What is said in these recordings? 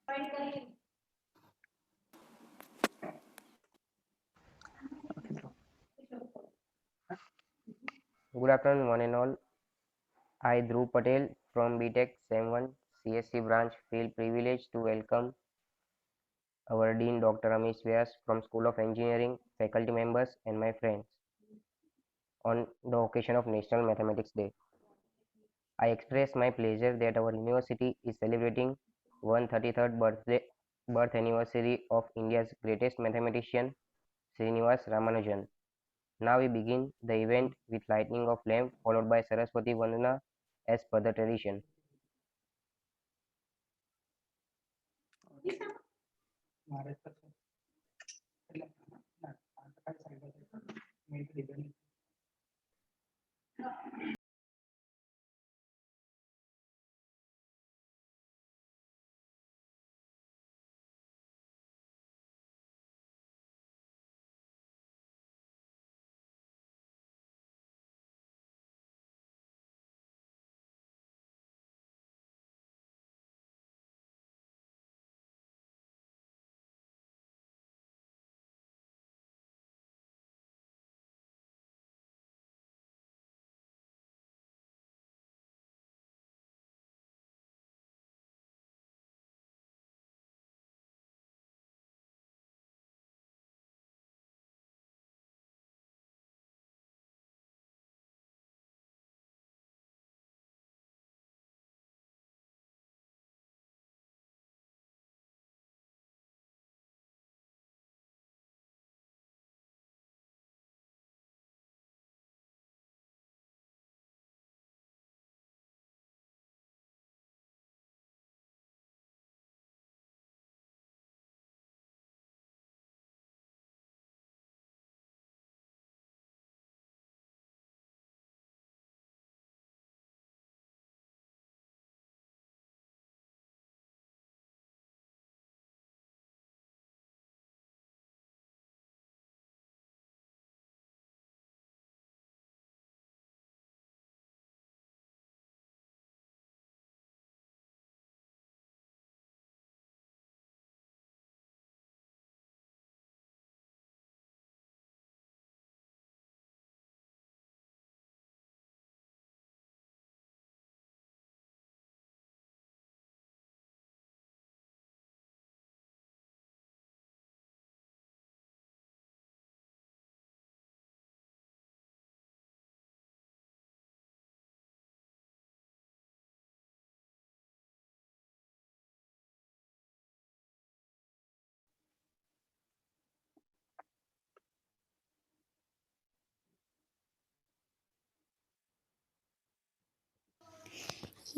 Good afternoon, one and all. I, Dhruv Patel from BTech SEM 1 CSC branch, feel privileged to welcome our Dean Dr. Amish Vyas from School of Engineering, faculty members, and my friends on the occasion of National Mathematics Day. I express my pleasure that our university is celebrating 133rd birth anniversary of India's greatest mathematician, Srinivas Ramanujan. Now we begin the event with lighting of lamp followed by Saraswati Vandana as per the tradition.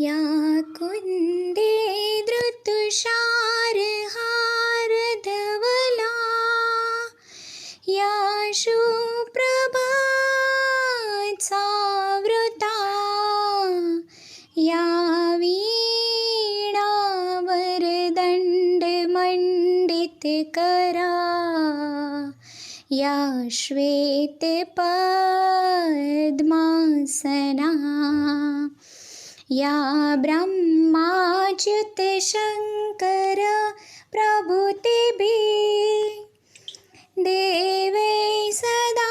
या कुन्दे धृतुषारहारधवला या शुप्रभासावृता या वीणावरदण्डमण्डितकरा या श्वेतपद्मासना या ब्रह्माच्युत शङ्कर प्रभृतिभिः देवै सदा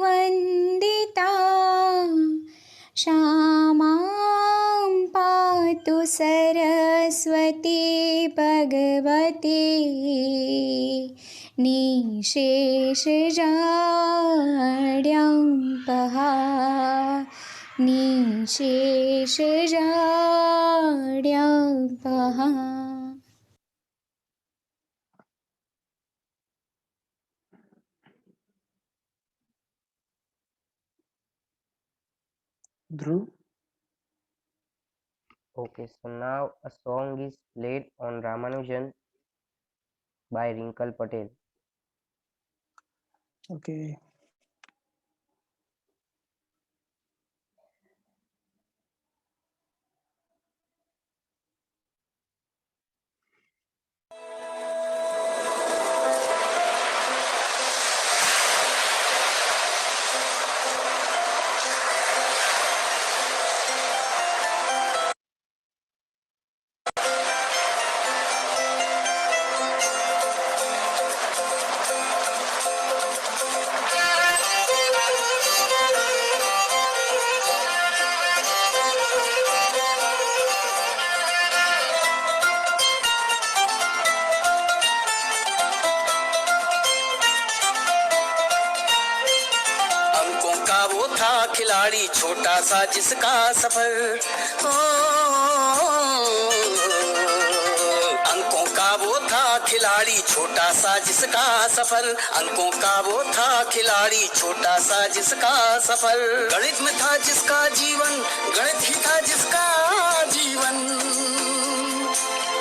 वन्दिता क्षमां पातु Saraswati Bhagwati निशेषजाड्यम्पहा निशेषजाड्यम्पहा. Dhruv? Okay, so now a song is played on Ramanujan by Rinkle Patel. Okay. था खिलाड़ी छोटा सा जिसका सफर, अंकों का वो था खिलाड़ी छोटा सा जिसका सफर, अंकों का वो था खिलाड़ी छोटा सा जिसका सफर। गणित में था जिसका जीवन, गणित ही था जिसका जीवन,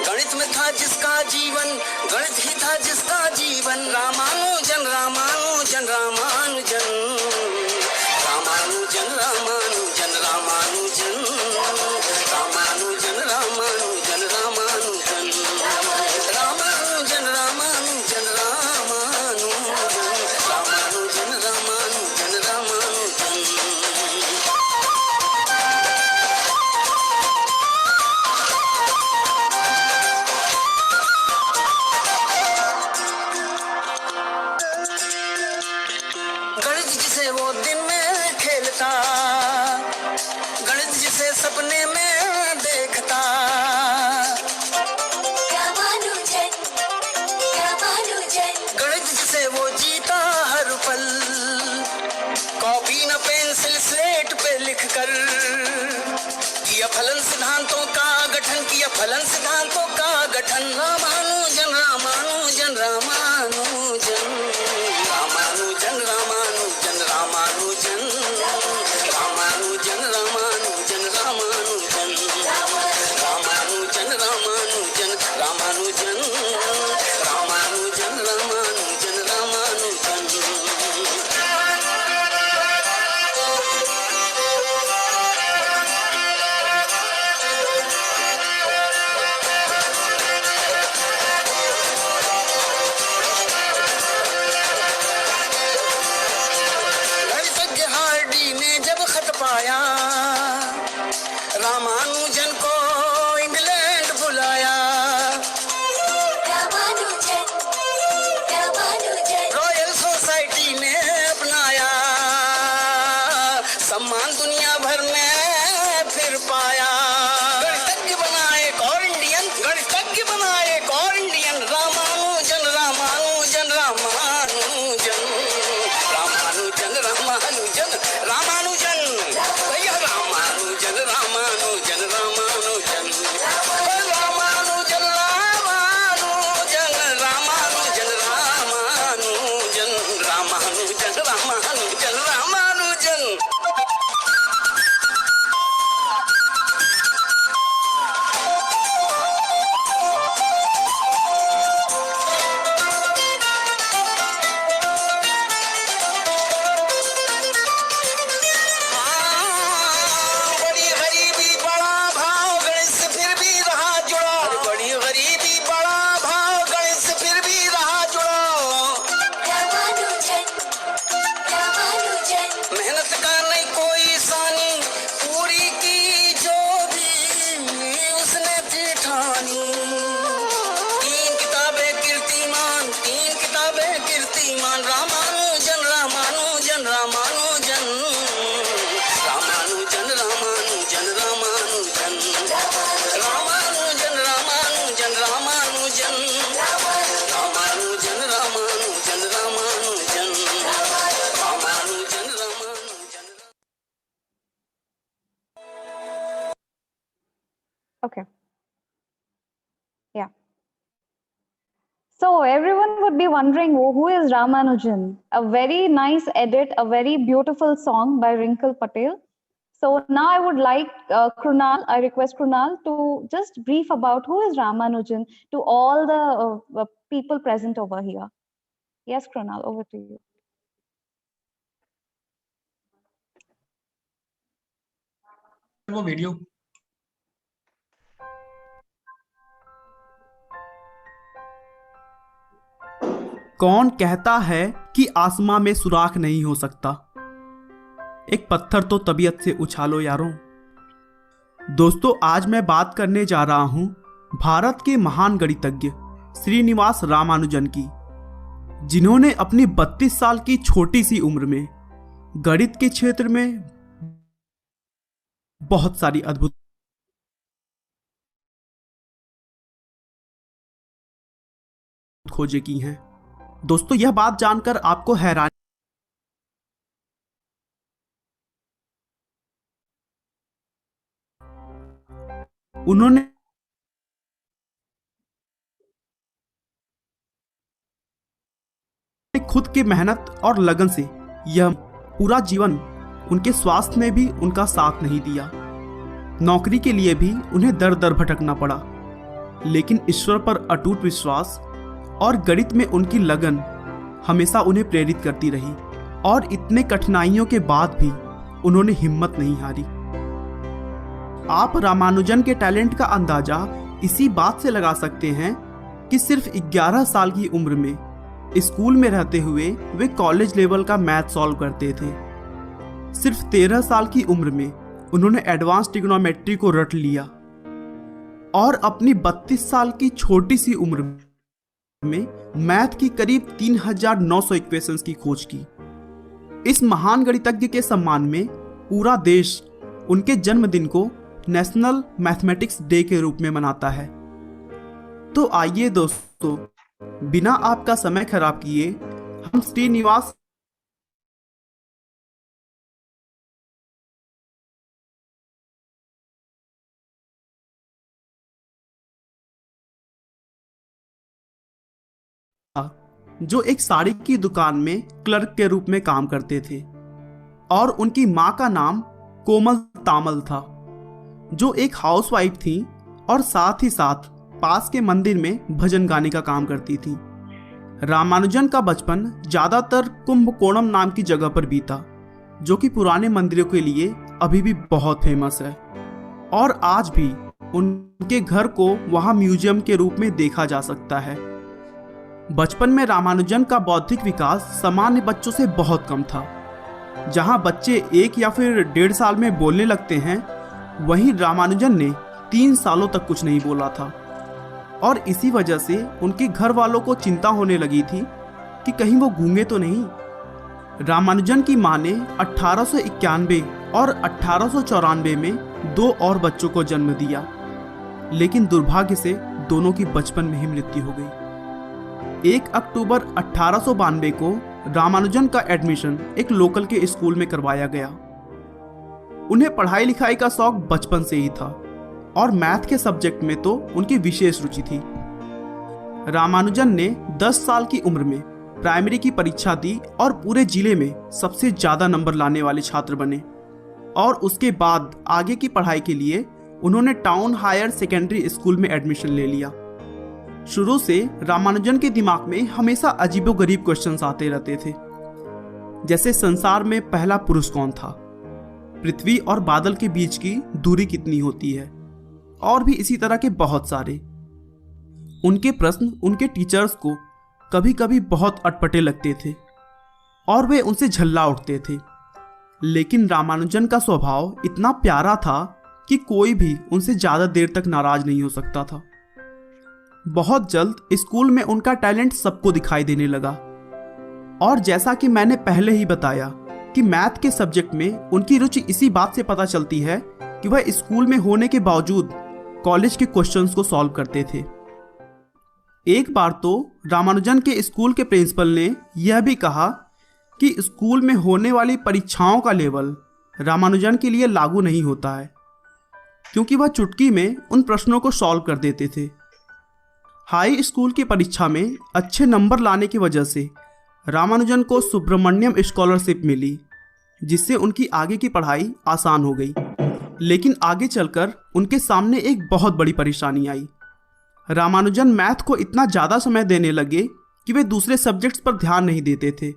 गणित में था जिसका जीवन, गणित ही था जिसका जीवन। रामानुजन रामानुजन रामानुजन, रामानुजन रामानुजन रामानुजन, रामानुजन रामानुजन रामानुजन, रामानुजन रामानुजन रामानुजन, रामानुजन रामानुजन रामानुजन। गणित जिसे वो दिन में खेलता, गणित जिसे सपने में देखता, रामानुजन रामानुजन, गणित जिसे वो जीता हर पल, कॉपी न पेंसिल स्लेट पे लिखकर किया फलन सिद्धांतों का गठन, किया फलन सिद्धांतों का गठन। रामानुजन रामानुजन रामानुजन, रामानुजन रामानुजन रामानुजन, रामानुजन रामानुजन रामानुजन, रामानुजन रामानुजन रामानुजन, रामानुजन रामानुजन रामानुजन। गणितज्ञ हार्डी ने जब खत पाया, रामानुजन को इंग्लैंड बुलाया, रामानुजन रामानुजन, रॉयल सोसाइटी ने अपनाया, सम्मान दुनिया भर में फिर पाया। गणितज्ञ बना एक और इंडियन, गणितज्ञ बना एक और इंडियन। रामानुजन रामानुजन रामानुजन, रामानुजन रामानुजन रामानुजन, भैया रामानुजन रामानुजन रामानुजन, रामानुजन रामानुजन रामानुजन रामानुजन, रामानुजन रामानुजन रामानुजन। बड़ी गरीबी बड़ा भाव गणित से फिर भी रहा जुड़ा, बड़ी गरीबी बड़ा भाव गणित से फिर भी रहा जुड़ा। रामानुजन रामानुजन, मेहनत का नहीं कोई सानी, पूरी की जो भी उसने थी ठानी। तीन किताबें कीर्तिमान, तीन किताबें कीर्तिमान। Ramanujan Ramanujan Ramanujan, Ramanujan Ramanujan Ramanujan, Ramanujan Ramanujan Ramanujan, Ramanujan Ramanujan Ramanujan, Ramanujan Ramanujan. Okay. Yeah. So everyone would be wondering, oh, who is Ramanujan? A very nice edit, a very beautiful song by Wrinkle Patel. So now I would like Krunal, I request Krunal to just brief about who is Ramanujan to all the people present over here. Yes, Krunal, over to you. वो video कौन कहता है कि आसमां में सुराख नहीं हो सकता, एक पत्थर तो तबीयत से उछालो यारों। दोस्तों, आज मैं बात करने जा रहा हूं भारत के महान गणितज्ञ श्रीनिवास रामानुजन की, जिन्होंने अपनी 32 साल की छोटी सी उम्र में गणित के क्षेत्र में बहुत सारी अद्भुत खोजें की हैं। दोस्तों, यह बात जानकर आपको हैरानी उन्होंने खुद की मेहनत और लगन से यह पूरा जीवन उनके स्वास्थ्य में भी उनका साथ नहीं दिया। नौकरी के लिए भी उन्हें दर दर भटकना पड़ा, लेकिन ईश्वर पर अटूट विश्वास और गणित में उनकी लगन हमेशा उन्हें प्रेरित करती रही और इतने कठिनाइयों के बाद भी उन्होंने हिम्मत नहीं हारी। आप रामानुजन के टैलेंट का अंदाजा इसी बात से लगा सकते हैं कि सिर्फ 11 साल की उम्र में स्कूल में रहते हुए वे कॉलेज लेवल का मैथ सॉल्व करते थे। सिर्फ 13 साल की उम्र में उन्होंने एडवांस ट्रिग्नोमेट्री को रट लिया और अपनी 32 साल की छोटी सी उम्र में मैथ की करीब 3900 इक्वेशंस की खोज की। इस महान गणितज्ञ के सम्मान में पूरा देश उनके जन्मदिन को नेशनल मैथमेटिक्स डे के रूप में मनाता है। तो आइए दोस्तों, बिना आपका समय खराब किए हम श्रीनिवास जो एक साड़ी की दुकान में क्लर्क के रूप में काम करते थे और उनकी मां का नाम कोमल तामल था, जो एक हाउसवाइफ थी और साथ ही साथ पास के मंदिर में भजन गाने का काम करती थी। रामानुजन का बचपन ज्यादातर कुंभकोणम नाम की जगह पर बीता, जो कि पुराने मंदिरों के लिए अभी भी बहुत फेमस है और आज भी उनके घर को वहां म्यूजियम के रूप में देखा जा सकता है। बचपन में रामानुजन का बौद्धिक विकास सामान्य बच्चों से बहुत कम था। जहां बच्चे 1 या फिर 1.5 साल में बोलने लगते हैं, वहीं रामानुजन ने 3 सालों तक कुछ नहीं बोला था और इसी वजह से उनके घर वालों को चिंता होने लगी थी कि कहीं वो गूंगे तो नहीं। रामानुजन की मां ने 1891 और 1894 में 2 और बच्चों को जन्म दिया, लेकिन दुर्भाग्य से दोनों की बचपन में ही मृत्यु हो गई। 1 अक्टूबर 1892 को रामानुजन का एडमिशन एक लोकल के स्कूल में करवाया गया। उन्हें पढ़ाई लिखाई का शौक बचपन से ही था और मैथ के सब्जेक्ट में तो उनकी विशेष रुचि थी। रामानुजन ने 10 साल की उम्र में प्राइमरी की परीक्षा दी और पूरे जिले में सबसे ज्यादा नंबर लाने वाले छात्र बने और उसके बाद आगे की पढ़ाई के लिए उन्होंने टाउन हायर सेकेंडरी स्कूल में एडमिशन ले लिया। शुरू से रामानुजन के दिमाग में हमेशा अजीबोगरीब क्वेश्चंस आते रहते थे, जैसे संसार में पहला पुरुष कौन था, पृथ्वी और बादल के बीच की दूरी कितनी होती है, और भी इसी तरह के बहुत सारे। उनके प्रश्न उनके टीचर्स को कभी कभी बहुत अटपटे लगते थे और वे उनसे झल्ला उठते थे, लेकिन रामानुजन का स्वभाव इतना प्यारा था कि कोई भी उनसे ज्यादा देर तक नाराज नहीं हो सकता था। बहुत जल्द स्कूल में उनका टैलेंट सबको दिखाई देने लगा और जैसा कि मैंने पहले ही बताया कि मैथ के सब्जेक्ट में उनकी रुचि इसी बात से पता चलती है कि वह स्कूल में होने के बावजूद कॉलेज के क्वेश्चंस को सॉल्व करते थे। एक बार तो रामानुजन के स्कूल के प्रिंसिपल ने यह भी कहा कि स्कूल में होने वाली परीक्षाओं का लेवल रामानुजन के लिए लागू नहीं होता है, क्योंकि वह चुटकी में उन प्रश्नों को सॉल्व कर देते थे। हाई स्कूल की परीक्षा में अच्छे नंबर लाने की वजह से रामानुजन को सुब्रमण्यम स्कॉलरशिप मिली, जिससे उनकी आगे की पढ़ाई आसान हो गई। लेकिन आगे चलकर उनके सामने एक बहुत बड़ी परेशानी आई। रामानुजन मैथ को इतना ज़्यादा समय देने लगे कि वे दूसरे सब्जेक्ट्स पर ध्यान नहीं देते थे।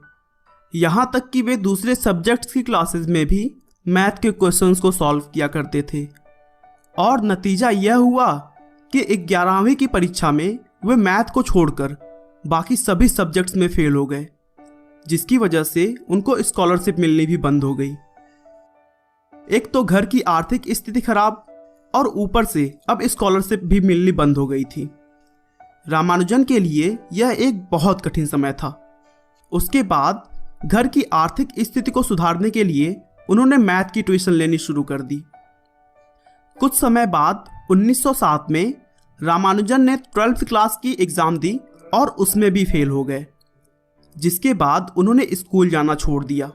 यहाँ तक कि वे दूसरे सब्जेक्ट्स की क्लासेस में भी मैथ के क्वेश्चंस को सॉल्व किया करते थे और नतीजा यह हुआ कि 11वीं की परीक्षा में वे मैथ को छोड़कर बाकी सभी सब्जेक्ट्स में फेल हो गए, जिसकी वजह से उनको स्कॉलरशिप मिलनी भी बंद हो गई। एक तो घर की आर्थिक स्थिति खराब और ऊपर से अब स्कॉलरशिप भी मिलनी बंद हो गई थी। रामानुजन के लिए यह एक बहुत कठिन समय था। उसके बाद घर की आर्थिक स्थिति को सुधारने के लिए उन्होंने मैथ की ट्यूशन लेनी शुरू कर दी। कुछ समय बाद 1907 में रामानुजन ने 12th क्लास की एग्ज़ाम दी और उसमें भी फेल हो गए, जिसके बाद उन्होंने स्कूल जाना छोड़ दिया।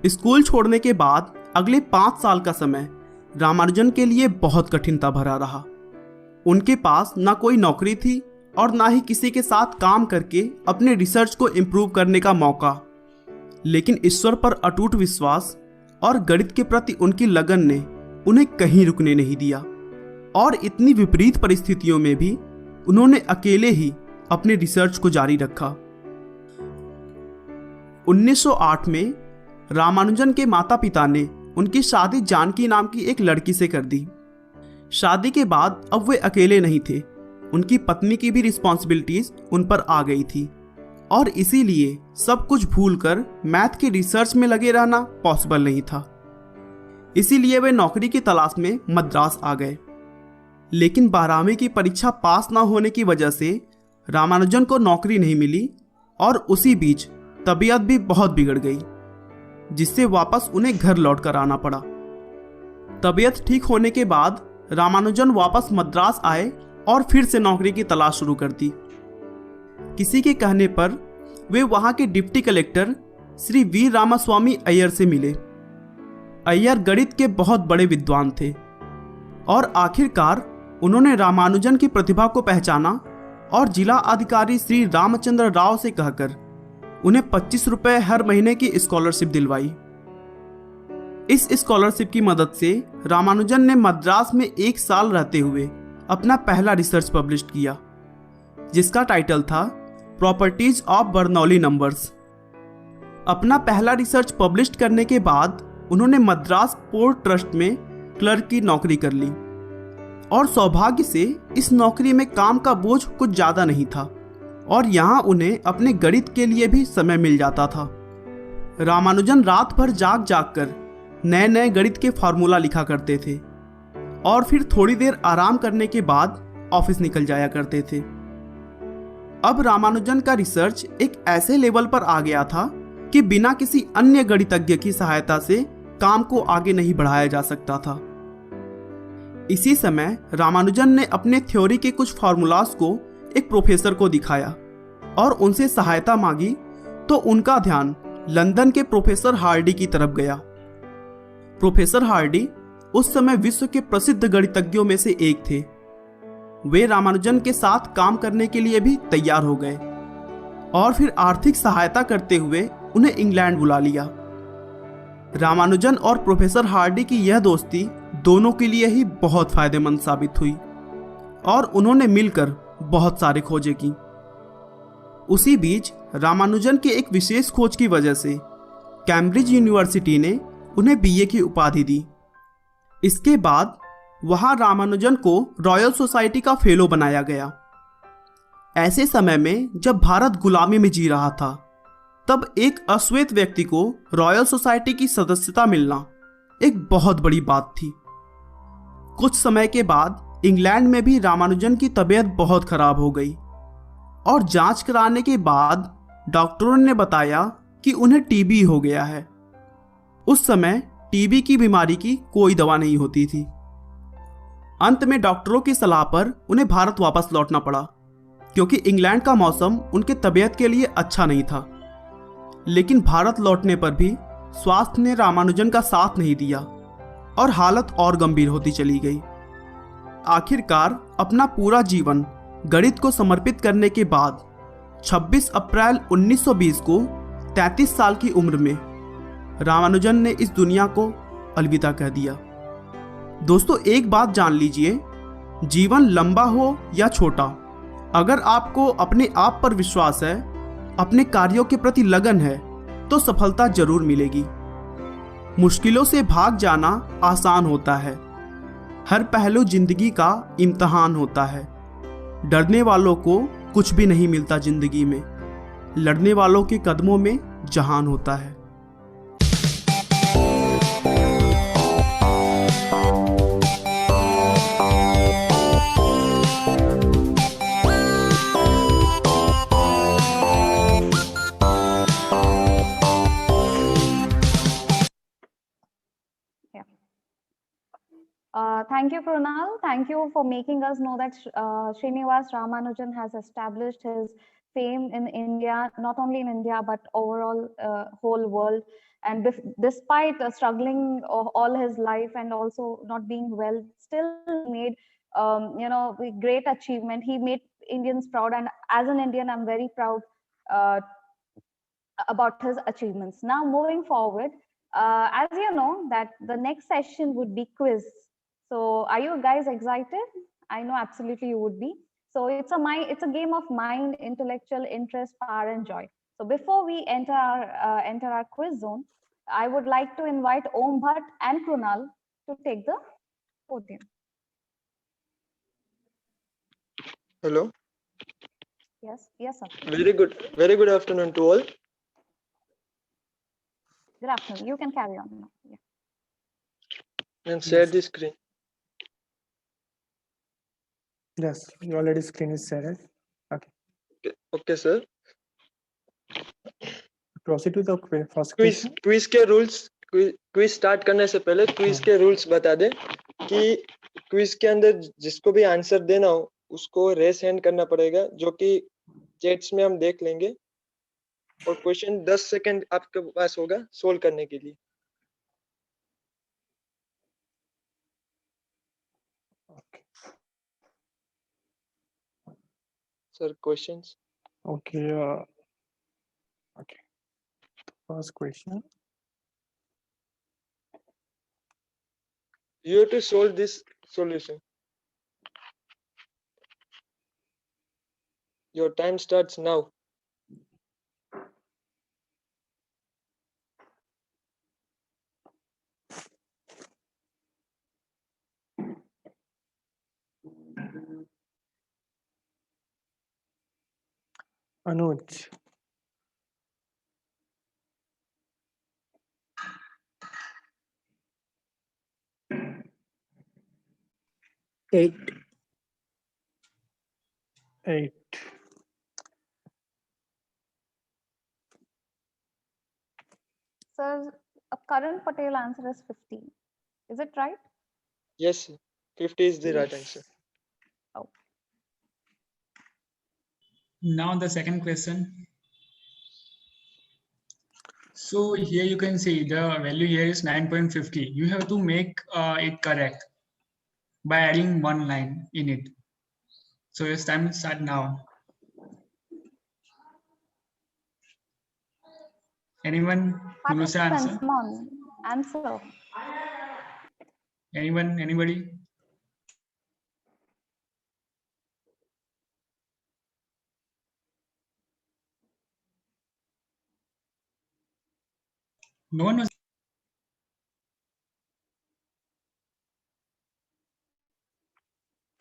स्कूल छोड़ने के बाद अगले 5 साल का समय रामानुजन के लिए बहुत कठिनता भरा रहा। उनके पास ना कोई नौकरी थी और ना ही किसी के साथ काम करके अपने रिसर्च को इम्प्रूव करने का मौका। लेकिन ईश्वर पर अटूट विश्वास और गणित के प्रति उनकी लगन ने उन्हें कहीं रुकने नहीं दिया और इतनी विपरीत परिस्थितियों में भी उन्होंने अकेले ही अपने रिसर्च को जारी रखा। 1908 में रामानुजन के माता पिता ने उनकी शादी जानकी नाम की एक लड़की से कर दी। शादी के बाद अब वे अकेले नहीं थे, उनकी पत्नी की भी रिस्पॉन्सिबिलिटीज उन पर आ गई थी और इसीलिए सब कुछ भूलकर मैथ के रिसर्च में लगे रहना पॉसिबल नहीं था। इसीलिए वे नौकरी की तलाश में मद्रास आ गए। लेकिन 12वीं की परीक्षा पास ना होने की वजह से रामानुजन को नौकरी नहीं मिली और उसी बीच तबीयत भी बहुत बिगड़ गई, जिससे वापस उन्हें घर लौट कर आना पड़ा। तबीयत ठीक होने के बाद रामानुजन वापस मद्रास आए और फिर से नौकरी की तलाश शुरू कर दी। किसी के कहने पर वे वहां के डिप्टी कलेक्टर श्री वी रामास्वामी अय्यर से मिले। अय्यर गणित के बहुत बड़े विद्वान थे और आखिरकार उन्होंने रामानुजन की प्रतिभा को पहचाना और जिला अधिकारी श्री रामचंद्र राव से कहकर उन्हें 25 रुपए हर महीने की स्कॉलरशिप दिलवाई। इस स्कॉलरशिप की मदद से रामानुजन ने मद्रास में 1 साल रहते हुए अपना पहला रिसर्च पब्लिश किया, जिसका टाइटल था प्रॉपर्टीज ऑफ बर्नौली नंबर्स। अपना पहला रिसर्च पब्लिश करने के बाद उन्होंने मद्रास पोर्ट ट्रस्ट में क्लर्क की नौकरी कर ली और सौभाग्य से इस नौकरी में काम का बोझ कुछ ज़्यादा नहीं था और यहाँ उन्हें अपने गणित के लिए भी समय मिल जाता था। रामानुजन रात भर जाग जाग कर नए नए गणित के फार्मूला लिखा करते थे और फिर थोड़ी देर आराम करने के बाद ऑफिस निकल जाया करते थे। अब रामानुजन का रिसर्च एक ऐसे लेवल पर आ गया था कि बिना किसी अन्य गणितज्ञ की सहायता से काम को आगे नहीं बढ़ाया जा सकता था। इसी समय रामानुजन ने अपने थ्योरी के कुछ फार्मूलास को एक प्रोफेसर को दिखाया और उनसे सहायता मांगी, तो उनका ध्यान लंदन के प्रोफेसर हार्डी की तरफ गया। प्रोफेसर हार्डी उस समय विश्व के प्रसिद्ध गणितज्ञों में से एक थे। वे रामानुजन के साथ काम करने के लिए भी तैयार हो गए और फिर आर्थिक सहायता करते हुए उन्हें इंग्लैंड बुला लिया। रामानुजन और प्रोफेसर हार्डी की यह दोस्ती दोनों के लिए ही बहुत फायदेमंद साबित हुई और उन्होंने मिलकर बहुत सारे खोजें की। उसी बीच रामानुजन के एक विशेष खोज की वजह से कैम्ब्रिज यूनिवर्सिटी ने उन्हें बीए की उपाधि दी। इसके बाद वहां रामानुजन को रॉयल सोसाइटी का फेलो बनाया गया। ऐसे समय में जब भारत गुलामी में जी रहा था, तब एक अश्वेत व्यक्ति को रॉयल सोसाइटी की सदस्यता मिलना एक बहुत बड़ी बात थी। कुछ समय के बाद इंग्लैंड में भी रामानुजन की तबीयत बहुत खराब हो गई और जांच कराने के बाद डॉक्टरों ने बताया कि उन्हें टीबी हो गया है। उस समय टीबी की बीमारी की कोई दवा नहीं होती थी। अंत में डॉक्टरों की सलाह पर उन्हें भारत वापस लौटना पड़ा, क्योंकि इंग्लैंड का मौसम उनके तबीयत के लिए अच्छा नहीं था। लेकिन भारत लौटने पर भी स्वास्थ्य ने रामानुजन का साथ नहीं दिया और हालत और गंभीर होती चली गई। आखिरकार अपना पूरा जीवन गणित को समर्पित करने के बाद 26 अप्रैल 1920 को 33 साल की उम्र में रामानुजन ने इस दुनिया को अलविदा कह दिया। दोस्तों, एक बात जान लीजिए, जीवन लंबा हो या छोटा, अगर आपको अपने आप पर विश्वास है, अपने कार्यों के प्रति लगन है, तो सफलता जरूर मिलेगी। मुश्किलों से भाग जाना आसान होता है। हर पहलू जिंदगी का इम्तिहान होता है। डरने वालों को कुछ भी नहीं मिलता जिंदगी में, लड़ने वालों के कदमों में जहान होता है। Thank you, Prunal. Thank you for making us know that Srinivas Ramanujan has established his fame in India, not only in India, but overall whole world. and despite struggling all his life and also not being well, still made a great achievement. He made Indians proud, and as an Indian, I'm very proud uh, about his achievements. Now, moving forward, as you know, that the next session would be quiz. So, are you guys excited? I know absolutely you would be. So, it's a game of mind, intellectual interest, power, and joy. So, before we enter our quiz zone, I would like to invite Om Bhatt and Krunal to take the podium. Hello. Yes, yes, sir. Very good afternoon to all. Good afternoon. You can carry on now. Yeah. And share the screen. Yes, already screen is shared. Okay, sir. Proceed to the first quiz question. Quiz के rules quiz start करने से पहले quiz के rules बता दे कि quiz के अंदर जिसको भी आंसर देना हो उसको रेस हैंड करना पड़ेगा, जो कि चैट्स में हम देख लेंगे, और क्वेश्चन 10 सेकंड आपके पास होगा सोल्व करने के लिए. Okay. Sir questions. Okay. Okay. First question. You have to solve this solution. Your time starts now. Anuj. Eight. 8. Sir, Karan Patel answer is 15. Is it right? Yes, sir. 50 is the right answer. Now the second question. So here you can see the value here is 9.50. You have to make it correct by adding one line in it. So it's time to start now. Anyone who knows the Participants, answer? come on, answer. Anyone? Anybody? No one knows.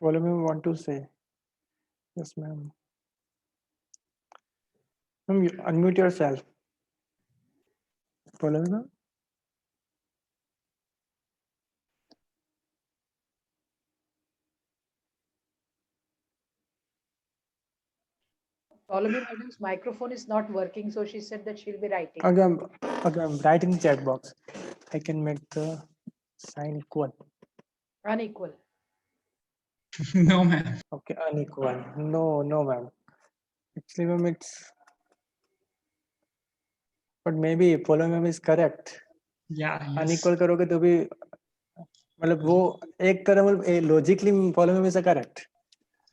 Follow me, want to say. Yes, ma'am. Ma'am, you unmute yourself. Follow me, ma'am. Pallavi madam's microphone is not working, so she said that she'll be writing. Okay, I'm writing in chat box. I can make the sign equal. Unequal. No, ma'am. Okay, unequal. No, ma'am. Actually, ma'am, it's. But maybe follow ma'am is correct. Yeah. Yes. Unequal करोगे तो भी मतलब वो एक तरह मतलब logically follow ma'am is correct.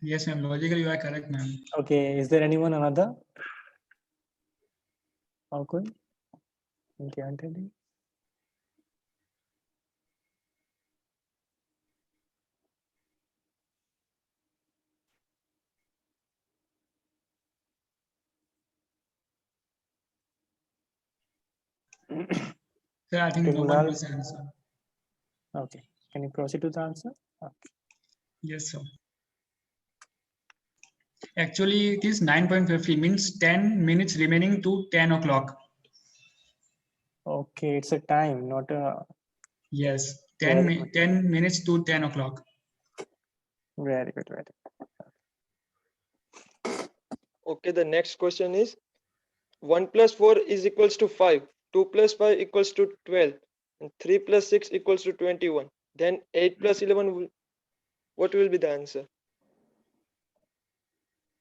Yes, ma'am. Logically, you are correct, ma'am. Okay, is there anyone another? और कोई? इनके आंटे नहीं? Sir, I think Okay, no one Kunal. knows the answer. Okay, can you proceed to the answer? Okay. Yes, sir. Actually, it is 9.50, means 10 minutes remaining to 10 o'clock. Okay, it's a time, not a. Yes, Very good. 10 minutes to 10 o'clock. Very good, very good. Okay, the next question is 1 plus 4 is equals to 5, 2 plus 5 equals to 12, and 3 plus 6 equals to 21. Then 8 plus 11, what will be the answer?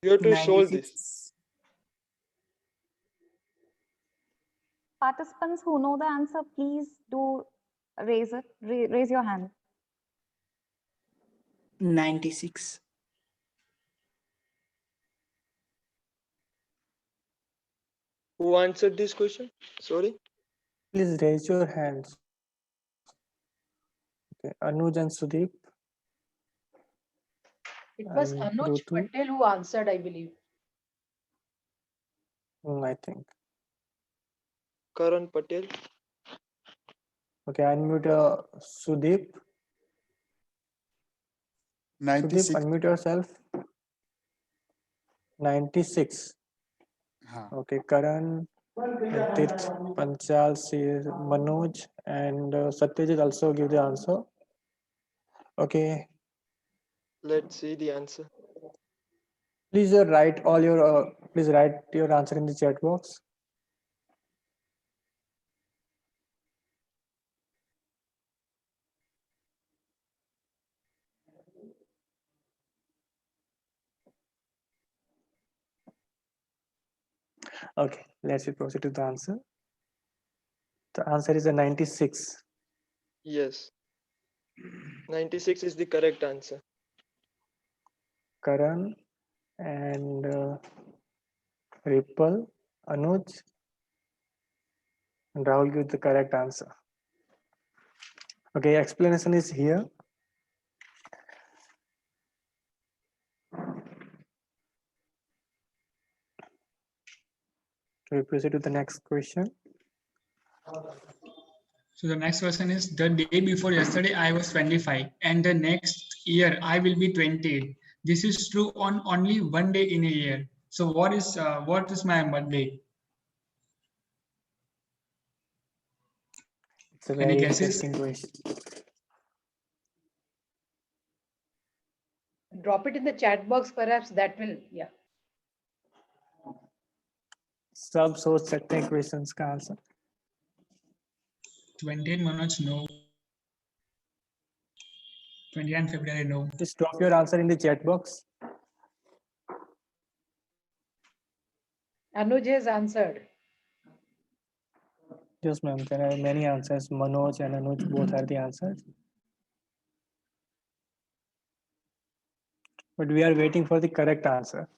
You have to solve this. 96. Participants who know the answer, please do raise your hand. 96. Who answered this question? Sorry. Please raise your hands. Okay, Anuj and Sudeep. It was And Anuj Rutu. Patel who answered, I believe. I think. Karan Patel. Okay, unmute Sudeep. Sudeep, 96. unmute yourself. 96. हाँ. Okay, Karan, Tirth, Panchal, Manoj, and Satyajit also give the answer. Okay, Let's see the answer. please write your answer in the chat box. Okay, let's proceed to the answer. The answer is a 96. Yes. 96 is the correct answer. Karan and Ripple, Anuj, and Rahul give the correct answer. Okay, explanation is here. We proceed to the next question. So the next question is, the day before yesterday I was 25 and the next year I will be 28. This is true on only one day in a year. So what is my birthday? It's a Any very guesses? interesting question. Drop it in the chat box, perhaps that will, yeah. सब सोच सकते हैं questions का answer. 28 Manoj, no. 29 February, no. Just drop your answer in the chat box. Anuj has answered. Yes, ma'am. There are many answers. Manoj and Anuj both are the answers. But we are waiting for the correct answer.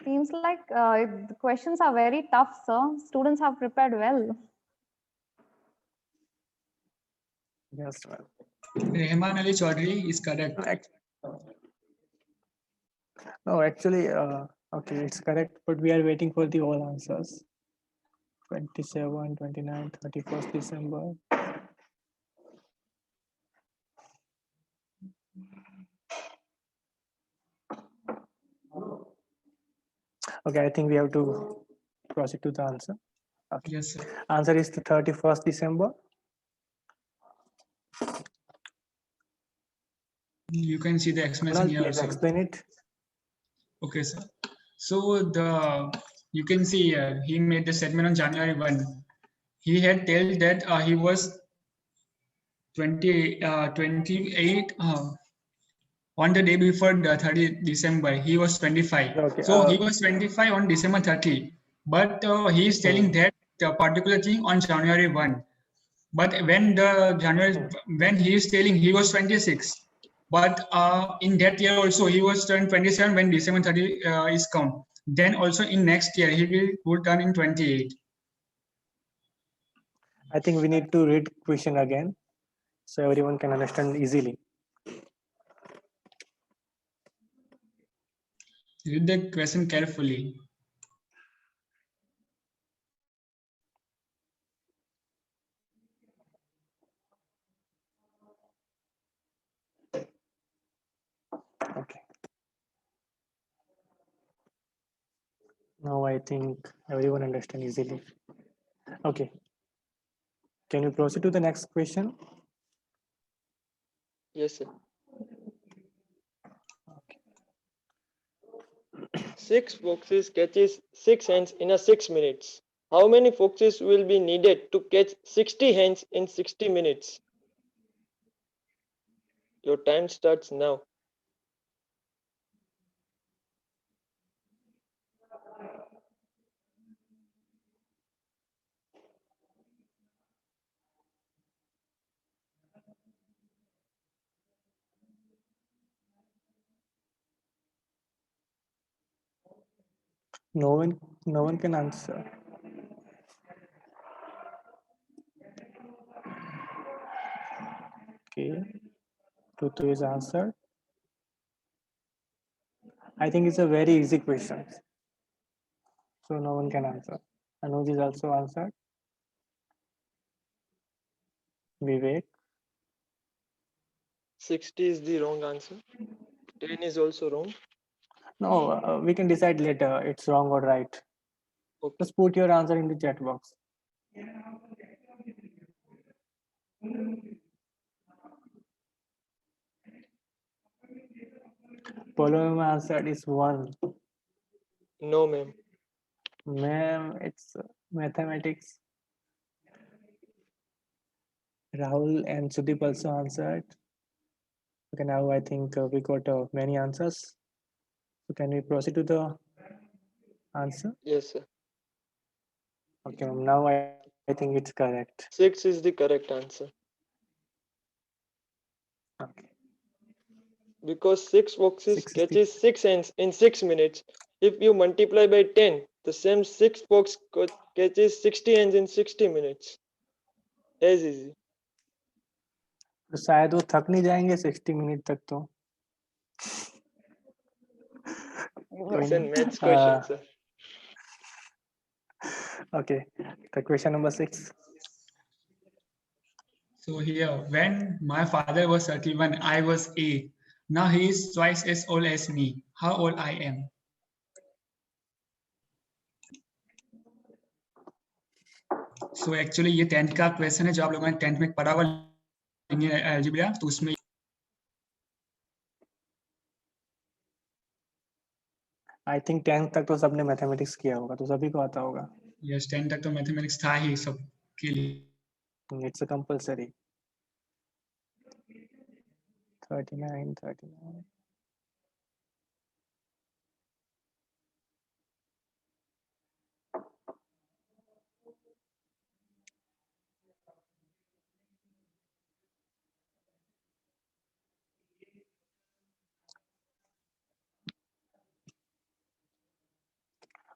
Seems like the questions are very tough, sir. Students have prepared well. Yes, ma'am. Rehman Ali Chaudhary is correct. No, actually, okay, it's correct, but we are waiting for the all answers. 27, 29, 31st December. Okay, I think we have to proceed to the answer. Okay. Yes, sir. Answer is the 31st December. You can see the explanation Kunal, here please also. explain it. Okay, sir. So you can see he made the statement on January 1. He had told that he was 28 on the day before the 30th December. He was 25. Okay, So he was 25 on December 30. But he is telling that particular thing on January 1. But when he is telling he was 26. But in that year also he was turned 27 when December 30 is come. Then also in next year he will turn in 28. I think we need to read question again so everyone can understand easily. Read the question carefully. Okay. Now I think everyone understand easily. Okay. Can you proceed to the next question? Yes, sir. 6 foxes catches 6 hens in 6 minutes. How many foxes will be needed to catch 60 hens in 60 minutes? Your time starts now. No one can answer. Okay, Tutu is answered. I think it's a very easy question, so no one can answer. Anuj is also answered. Vivek, 60 is the wrong answer. 10 is also wrong. no, we can decide later. It's wrong or right. Okay. Just put your answer in the chat box. Polo answered is 1. No, ma'am. Ma'am, it's mathematics. Rahul and Sudeep also answered. Okay, now I think we got many answers. So can we proceed to the answer? Yes, sir. Okay, now I think it's correct. 6 is the correct answer. Okay. Because 6 boxes 6 is the- catches 6 ants in 6 minutes. If you multiply by 10, the same 6 box catches 60 ants in 60 minutes. As easy. तो शायद वो थक नहीं जाएंगे 60 minute तक तो कोई It's a नहीं maths question, sir. Okay, the question number 6. So here, when my father was 31, I was 8. Now he is twice as old as me. How old I am? So actually ये 10th का question है जो आप लोगों ने 10th में पढ़ा हुआ linear algebra, तो उसमें आई थिंक 10th तक तो सबने मैथमेटिक्स किया होगा तो सभी को आता होगा. yes 10th तक तो मैथमेटिक्स था ही सबके लिए. It's a compulsory. 39.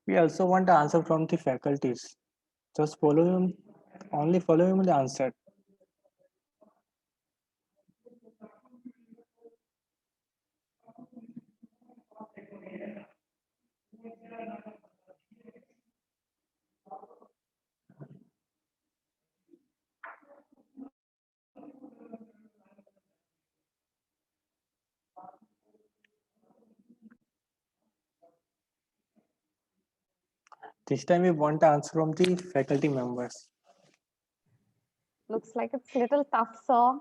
We also want the answer from the faculties. Just follow him, only follow him the answer. This time we want the answer from the faculty members. Looks like it's little tough, sir.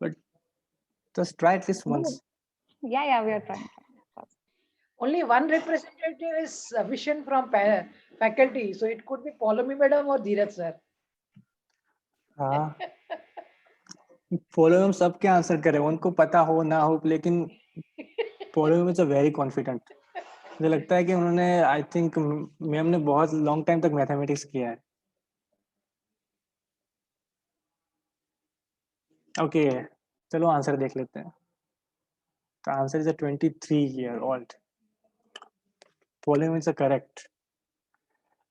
But just try at least once. Yeah, we are trying. Only one representative is sufficient from faculty. So it could be Paulomi madam or Dheeraj sir. हाँ follow में सबके answer करे उनको पता हो ना हो लेकिन फॉलो में वेरी कॉन्फिडेंट मुझे लगता है कि उन्होंने आई थिंक मैम ने बहुत लॉन्ग टाइम तक मैथमेटिक्स किया है. ओके चलो आंसर देख लेते हैं. The answer is a 23-year-old. Volume is a correct.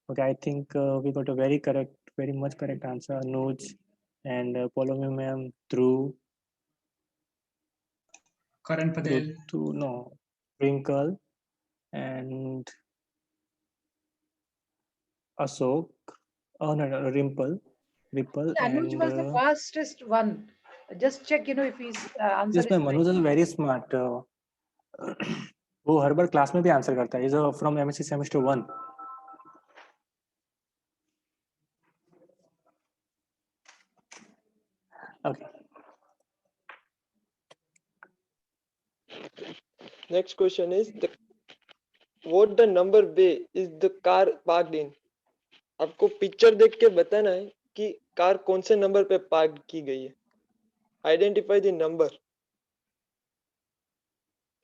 Okay, I think we got a very much correct answer. Anuj and Paulomi ma'am, Dhruv. Karan Patel. No, Wrinkle and Ashok. Oh no, Ripple. Anuj was the fastest one. Just check, if his answer Yes, is ma'am. correct. Anuj is very smart. वो हर बार class में भी answer करता है. He's from MSc semester 1. Okay. Next question is what the number bay is the car parked in? आपको picture देख के बताना है कि कार कौन से नंबर पे पार्क की गई है. Identify the number.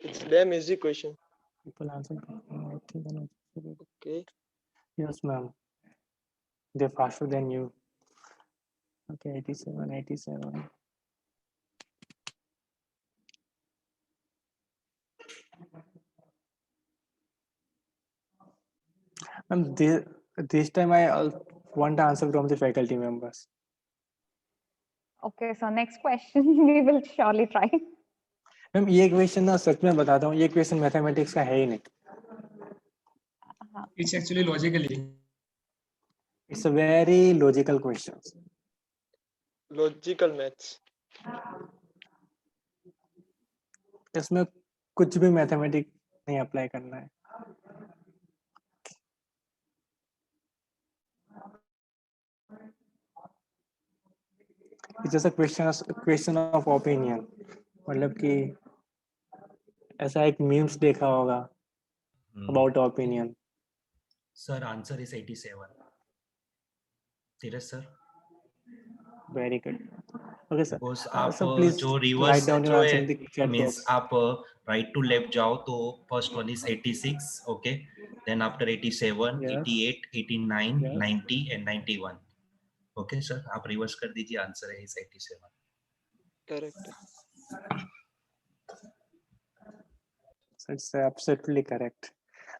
It's damn easy question. People answer. I think I know. Okay. Yes, ma'am. They're faster than you. Okay, 87. And this time I want the answer from the faculty members. Okay, so next question we will surely try. Ma'am ये question ना सच में बताता हूँ, ये question mathematics का है ही नहीं. It's actually logically. It's a very logical question. Logical maths. इसमें कुछ भी मैथमेटिक्स नहीं अप्लाई करना है. It's just a question of opinion. मतलब कि ऐसा एक मीम्स देखा होगा about opinion. Sir, answer is 87. Dheeraj sir. Very good. Okay sir. Because आप So please जो write reverse down your जो answer है in the chat means box. आप right to left जाओ तो first one is 86, okay. Then after 87, Yes. 88, 89, Yes. 90 and 91. Okay sir, आप reverse कर दीजिए, answer है is 87. Correct. So it's absolutely correct.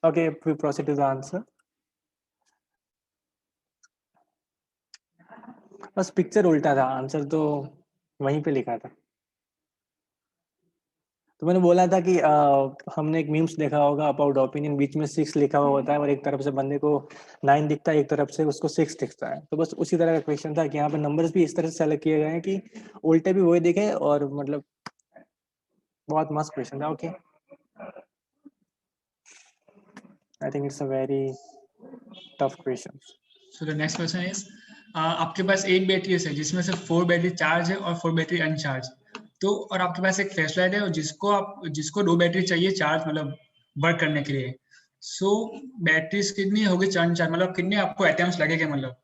Okay, we proceed to the answer. बस picture उल्टा था, आंसर तो वहीं पे लिखा था. तो मैंने बोला था कि हमने एक मीम्स देखा होगा अबाउट ओपिनियन, बीच में 6 लिखा हुआ होता है और एक तरफ से बंदे को 9 दिखता है, एक तरफ से उसको 6 दिखता है. तो बस उसी तरह का क्वेश्चन था कि यहाँ पे नंबर्स भी इस तरह से सेलेक्ट किए गए हैं कि उल्टे भी वही दिखे, और मतलब बहुत मस्त क्वेश्चन था. Okay, I think it's a very tough question. So the next question is आपके पास 8 बैटरीज है जिसमें से 4 बैटरी चार्ज है और 4 बैटरी अनचार्ज. तो और आपके पास एक फ्लैश लाइट है और जिसको 2 बैटरी चाहिए चार्ज मतलब वर्क करने के लिए. सो बैटरीज कितनी होगी अनचार्ज, मतलब कितने आपको अटेम्प्ट्स लगेंगे मतलब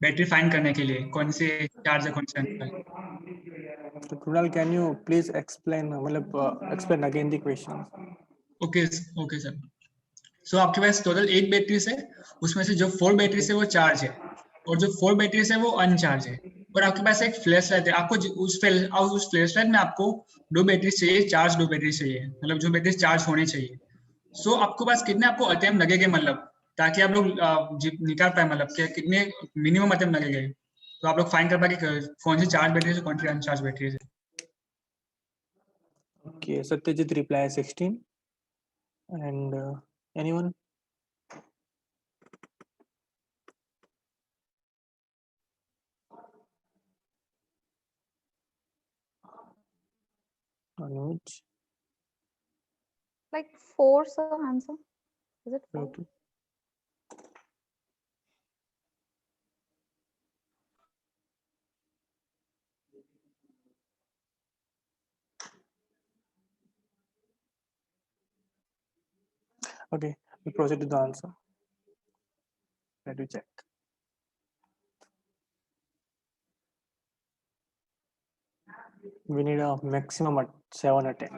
बैटरी फाइंड करने के लिए, कौन से चार्ज है कौन से अनचार्ज. तो Krunal, can you please explain, मतलब explain again the question. Okay okay sir. So आपके पास टोटल 8 बैटरीज है, उसमें से जो 4 बैटरीज है वो चार्ज है और जो 4 बैटरीज है वो अनचार्ज है. और आपके पास एक फ्लैश लाइट है, आपको उस फ्लैश लाइट में आपको 2 बैटरी चाहिए, चार्ज 2 बैटरी चाहिए, मतलब जो बैटरी चार्ज होनी चाहिए. सो आपके पास कितने आपको अटेम्प्ट लगेंगे मतलब ताकि आप लोग निकाल पाए मतलब कितने मिनिमम अटेम्प्ट लगेंगे, तो आप लोग फाइंड कर पाए कि कौन सी चार्ज बैटरी है कौन सी अनचार्ज बैटरी है. Okay, Satyajit reply 16 and anyone? Anuj? Like 4, sir, answer. Is it 4? Okay. Okay, we proceed to the answer. Let me check. We need a maximum at 7 or 10.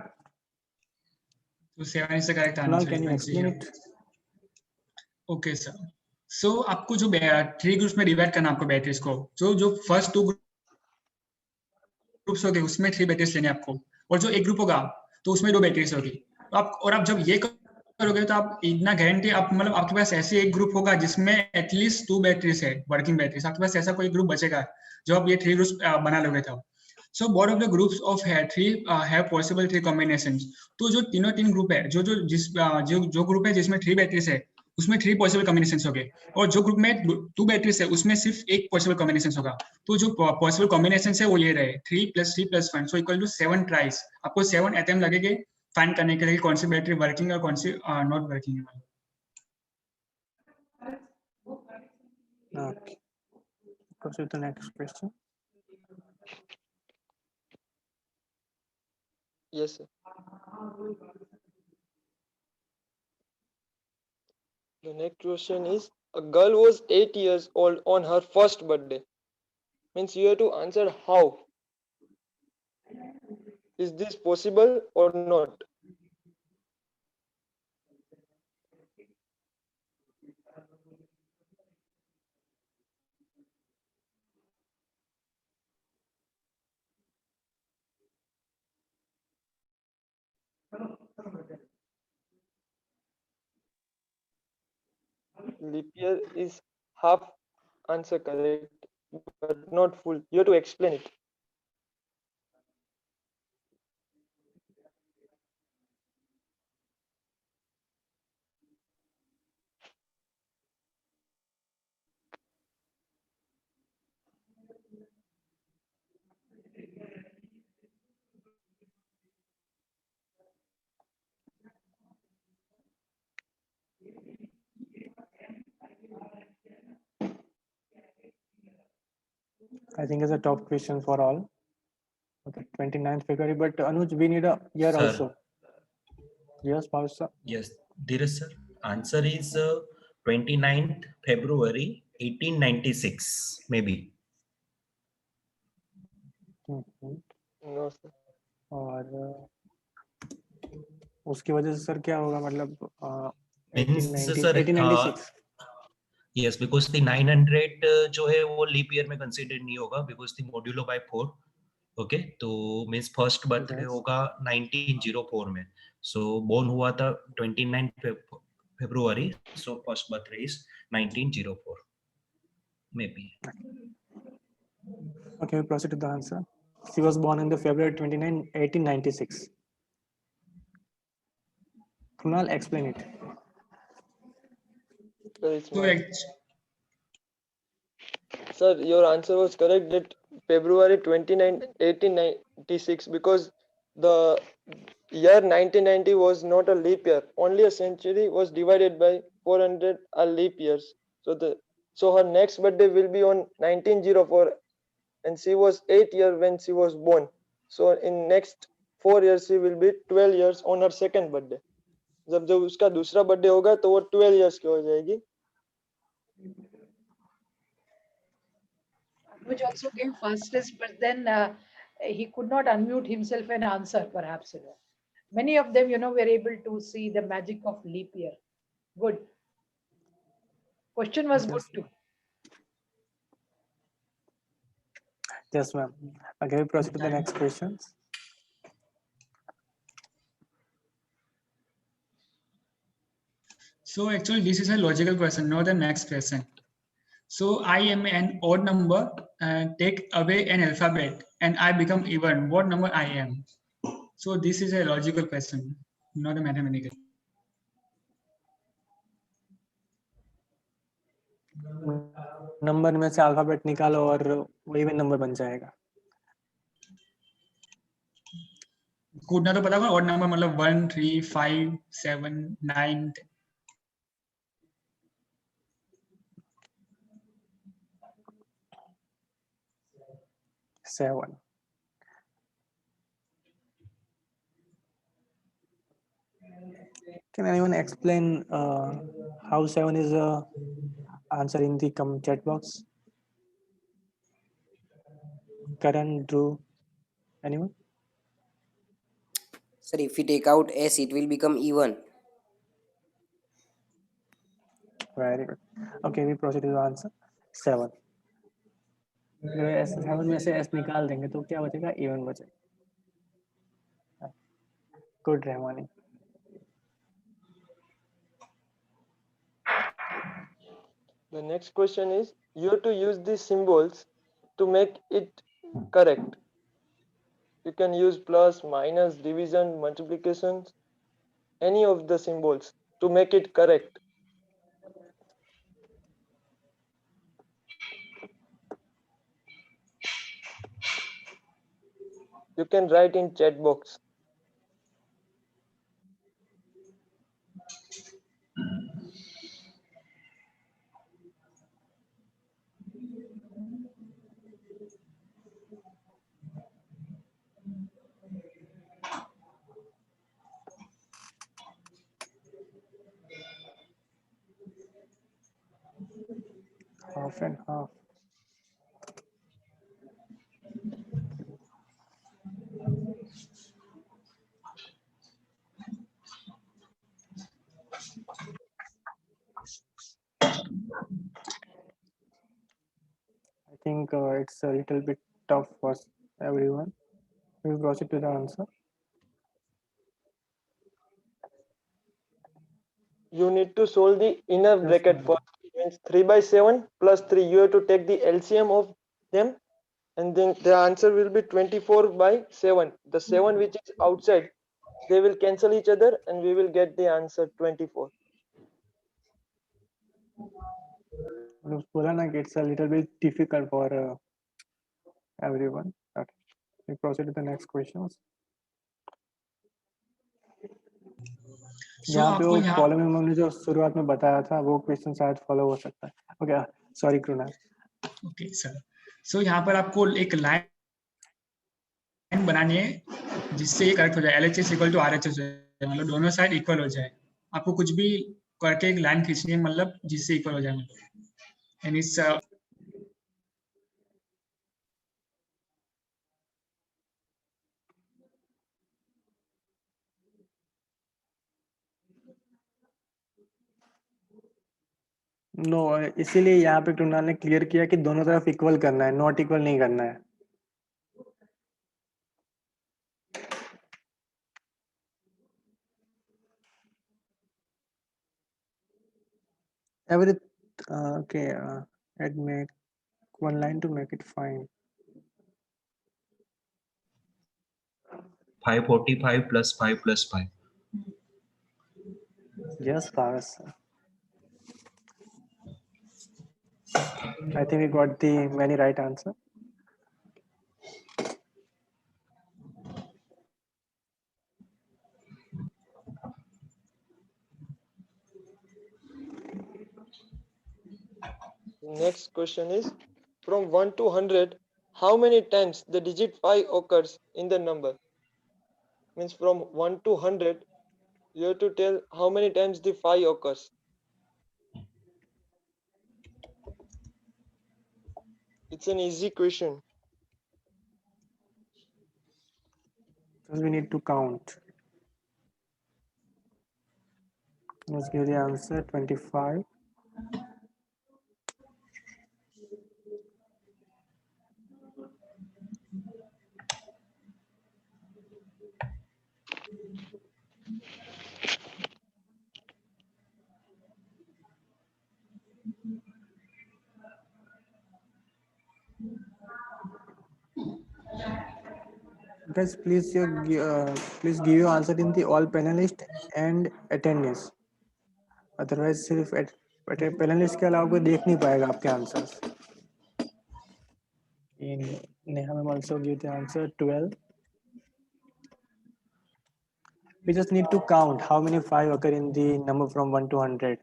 So 7 is the correct Kunal, answer. can you can see explain here. it? Okay sir. So आपको जो 3 groups में divide करना आपको batteries को, जो first 2 groups होंगे उसमें 3 batteries लेने आपको, और जो एक ग्रुप होगा तो उसमें 2 बैटरीज होगी. तो आप जब ये करोगे तो आप इतना गारंटी आप मतलब आपके पास ऐसे एक ग्रुप होगा जिसमें एटलीस्ट 2 बैटरीज है, वर्किंग बैटरीज. आपके पास ऐसा कोई ग्रुप बचेगा जो आप ये 3 ग्रुप्स बना लोगे तो. So both of the groups of have possible 3 combinations. तो जो तीन ग्रुप है, जो ग्रुप है जिसमें 3 बैटरीज है उसमें 3 पॉसिबल कॉम्बिनेशंस होंगे, और जो ग्रुप में 2 बैटरीज है उसमें सिर्फ एक पॉसिबल कॉम्बिनेशन होगा. तो जो पॉसिबल कॉम्बिनेशन है वो ये रहे 3 + 3 + 1 सो इक्वल टू 7 ट्राइज. आपको 7 अटेम्प्ट लगेंगे फाइंड करने के लिए कौन सी बैटरी वर्किंग है और कौन सी नॉट वर्किंग है. Okay. Proceed to the next question. Yes, sir. The next question is, a girl was 8 years old on her first birthday. Means you have to answer how. Is this possible or not? leap year is half answer correct, but not full. You have to explain it. I think it's a top question for all. Okay, 29th February. But Anuj, we need a year Sir. also. Yes, Pausa. Yes, Dheeraj sir. Answer is 29th February 1896, maybe. No, sir. और उसकी वजह से sir क्या होगा मतलब Means, 1890 sir, 1896 Yes, because the 900 जो है वो लीप ईयर में कंसीडर नहीं होगा because the modulo by 4. Okay तो मींस फर्स्ट बर्थडे Yes. होगा 1904 में. सो बोर्न हुआ था 29 फरवरी. So first birthday is 1904 may be. Okay, we proceed to the answer. She was born in the February 29, 1896. Kunal, explain it. Sir, it's So, my- Sir, your answer was correct that February 29, 1896, because the year 1990 was not a leap year. Only a century was divided by 400 are leap years. So her next birthday will be on 1904, and she was 8 years when she was born. So in next 4 years she will be 12 years on her second birthday. जब जब उसका दूसरा birthday होगा तो वो 12 years की हो जाएगी. Which also came fastest, but then he could not unmute himself and answer, perhaps. Many of them, were able to see the magic of leap year. Good. Question was good too. Yes, ma'am. Okay, we proceed to the next questions. So actually, this is a logical question, not the next question. So I am an odd number, take away an alphabet, and I become even. What number I am? So this is a logical question, not a mathematical. Number में से alphabet निकालो और वो even number बन जाएगा. कूदना तो पता होगा, odd number मतलब 1, 3, 5, 7, 9. Seven. Can anyone explain how 7 is a answer in the chat box? Karan, Drew, anyone? Sir, if we take out S, it will become even. Very good. Okay, we proceed to the answer. 7. अगर 7 में से S निकाल देंगे तो क्या बचेगा? Even बचेगा. Good, Rahmani. The next question is, you have to use these symbols to make it correct. You can use plus, minus, division, multiplications, any of the symbols to make it correct. You can write in chat box. Half and half. I think it's a little bit tough for everyone. We proceed to the answer. You need to solve the inner Yes, bracket ma'am. first. means 3 by 7 plus 3. You have to take the LCM of them, and then the answer will be 24 by 7. The 7 which is outside, they will cancel each other, and we will get the answer 24. बोला ना कि it's a little bit difficult for everyone. Okay. We proceed to the next questions. So यहाँ पे आपको वो यहाँ column में हमने जो शुरुआत में बताया था वो क्वेश्चन शायद फॉलो हो सकता है. Okay, sorry Krunal. Okay sir. So यहाँ पर आपको एक लाइन बनानी है जिससे ये करेक्ट हो जाए. LHS इक्वल टू RHS हो जाए, मतलब दोनों साइड इक्वल हो जाए. आपको कुछ भी करके एक लाइन खींचनी है, मतलब जिससे इक्वल हो जाए. एंड इस नो, इसीलिए यहाँ पे कृणाल ने क्लियर किया कि दोनों तरफ इक्वल करना है, नॉट इक्वल नहीं करना है. Every okay, add make one line to make it fine. 545 plus 5 plus 5. Yes, Paras. I think we got the many right answer. Next question is, from 1 to 100, how many times the digit 5 occurs in the number? Means from 1 to 100, you have to tell how many times the 5 occurs. It's an easy question. So we need to count. Let's give the answer 25. Guys, please please give your answer in the all panelist and attendees. Otherwise सिर्फ panelist के अलावा कोई देख नहीं पाएगा आपके answers. Neha ma'am also give the answer 12. We just need to count how many 5 occur in the number from 1 to 100.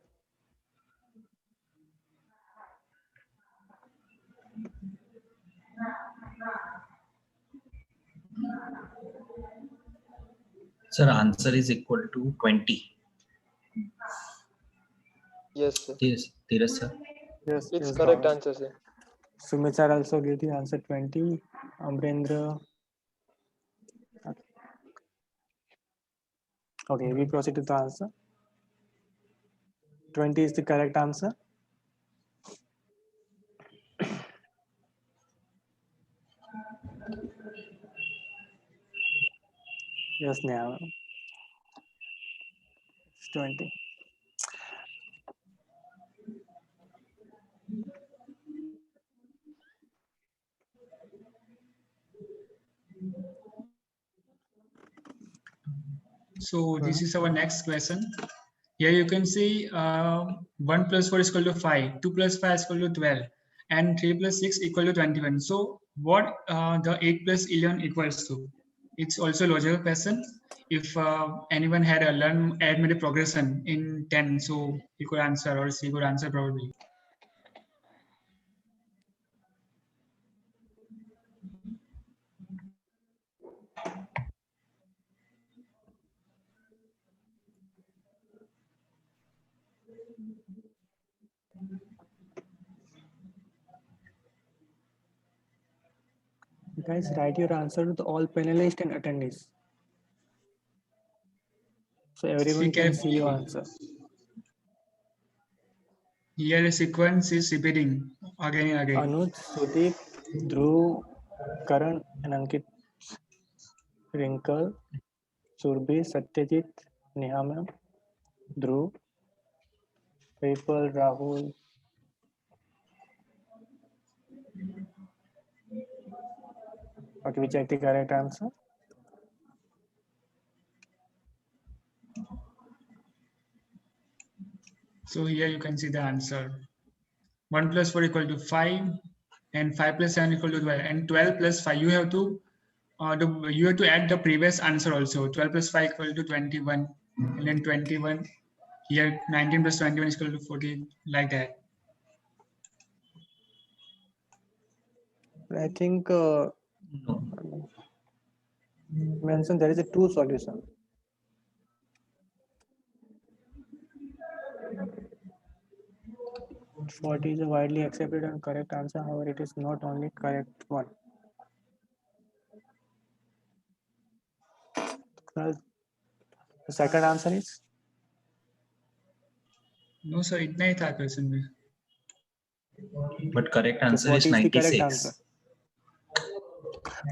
Sir, answer is equal to 20. Yes, sir. Dheeraj sir. Yes, It's yes, correct Bhavesh. answer, sir. Sumit sir also give the answer 20. Amrendra. Okay, we proceed to the answer. 20 is the correct answer. Yes, Neha. It's 20. So this is our next question. Here you can see 1 plus 4 is equal to 5, 2 plus 5 is equal to 12, and 3 plus 6 equal to 21. So what the 8 plus 11 equals to? It's also a logical question. If anyone had a learn arithmetic progression in 10, so he could answer, or she could answer probably. Guys, write your answer to all panelists and attendees. So everyone can see your answer. Here the sequence is repeating again and again. Anuj, Sudeep, Dhruv, Karan, and Ankit. Wrinkle, Surbhi, Satyajit, Neha ma'am, Dhruv, Vipul, Rahul, Okay, we check the correct answer. So here you can see the answer. 1 plus 4 equal to 5, and 5 plus 7 equal to 12, and 12 plus 5. You have to add the previous answer also. 12 plus 5 equal to 21, and then 21. Here 19 plus 21 is equal to 14, like that. I think No. mention there is a two solution. Forty is a widely accepted and correct answer. However, it is not only correct one. Well, the second answer is No sir, इतना ही था question में. But correct okay, answer is 40 is the correct answer. 96.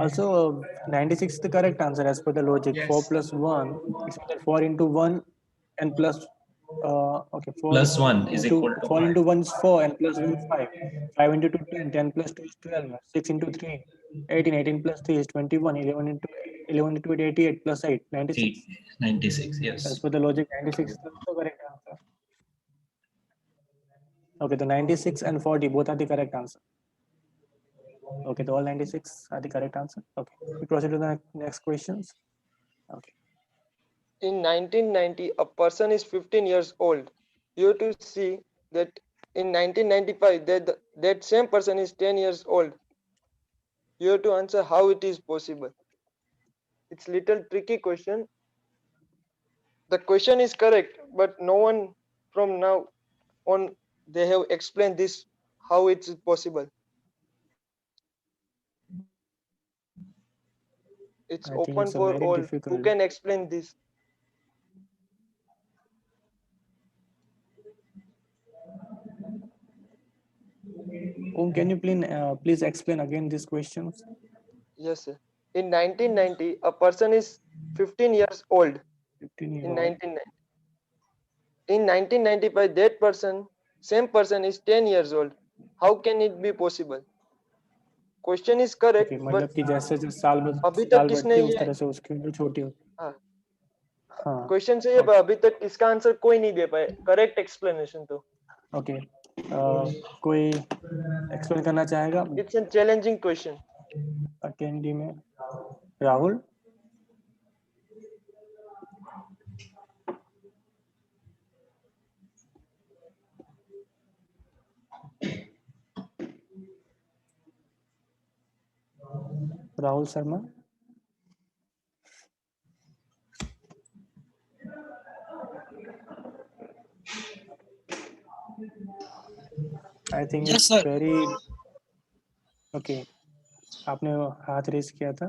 Also, 96 is the correct answer as per the logic. Yes. 4 plus 1 is either 4 into 1 and plus okay, 4 Plus 1 is into equal to 4 5. into 1 is 4 and plus 1 is 5. 5 into 2 10, 10 plus 2 is 12, 6 into 3 18, 18 plus 3 is 21, 11 into 8 88 plus 8 96. 96, As yes. per the logic, 96 is the correct answer. Okay, the 96 and 40 both are the correct answer. Okay, the all 96 are the correct answer. Okay, we proceed to the next questions. Okay. In 1990, a person is 15 years old. You have to see that in 1995, that same person is 10 years old. You have to answer how it is possible. It's little tricky question. The question is correct, but no one from now on they have explained this how it's possible. It's I think open it's a for very all. Who difficult. can explain this? Can you please explain again these questions? Yes, sir. In 1990, a person is 15 years old. 15 year In old. 1990. In 1995, that person, same person is 10 years old. How can it be possible? Question is correct, Okay, but मतलब कि जैसे साल अभी तक साल किसने बढ़ती है उस ये तरह से उसकी उम्र छोटी होती हाँ, है. हाँ. क्वेश्चन से ये अभी तक इसका आंसर कोई नहीं दे पाए करेक्ट एक्सप्लेनेशन तो. ओके, कोई एक्सप्लेन करना चाहेगा it's a challenging question. Attendee में? Rahul. Rahul Sharma. I think it's very okay. आपने हाथ रेस किया था.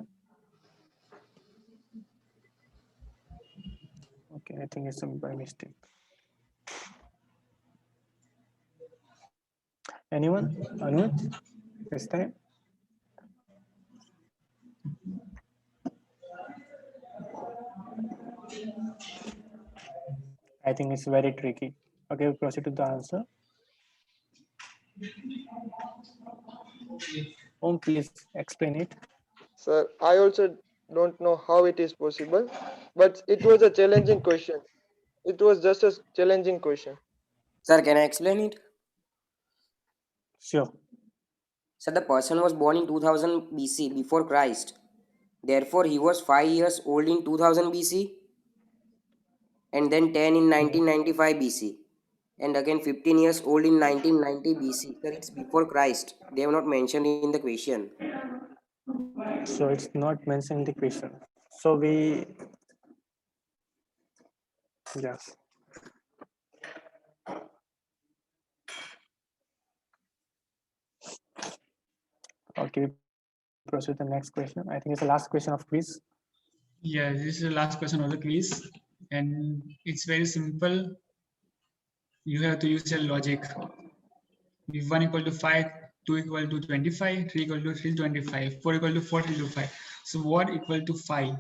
Okay, I think it's by mistake. Anyone? Anuj, this time? I think it's very tricky. Okay, we proceed to the answer. Please explain it. Sir, I also don't know how it is possible, but it was a challenging question. It was just a challenging question. Sir, can I explain it? Sure. Sir, the person was born in 2000 BC, before Christ. Therefore, he was 5 years old in 2000 BC, and then 10 in 1995 BC, and again 15 years old in 1990 BC. Sir, it's before Christ. They have not mentioned in the question. So it's not mentioned in the question. So we, yes. Okay, proceed to the next question. I think it's the last question of quiz. Yeah, this is the last question of the quiz, and it's very simple. You have to use your logic. If 1 equal to 5, 2 equal to 25, 3 equal to 325, 4 equal to 425. So what equal to 5?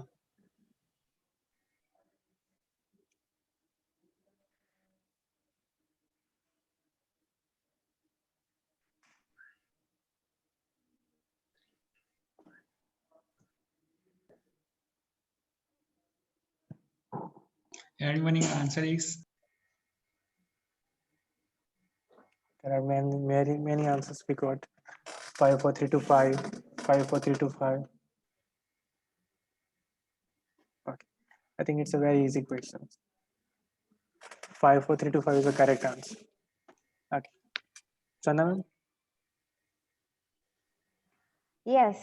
Anyone answer is There are many answers we got. 5, 4, 3, 2, 5. 5, 4, 3, 2, 5. Okay. I think it's a very easy question. 5, 4, 3, 2, 5 is the correct answer. Okay. Chandan? Yes.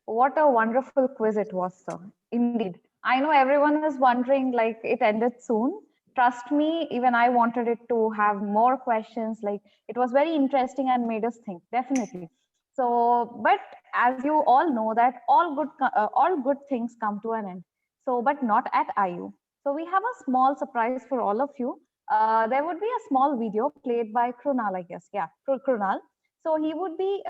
What a wonderful quiz it was, sir. Indeed. I know everyone is wondering, like, it ended soon. Trust me, even I wanted it to have more questions. Like, it was very interesting and made us think, definitely. So, but as you all know that all good things come to an end. So, but not at IU. So we have a small surprise for all of you. There would be a small video played by Krunal, I guess. Yeah, Krunal. So he would be,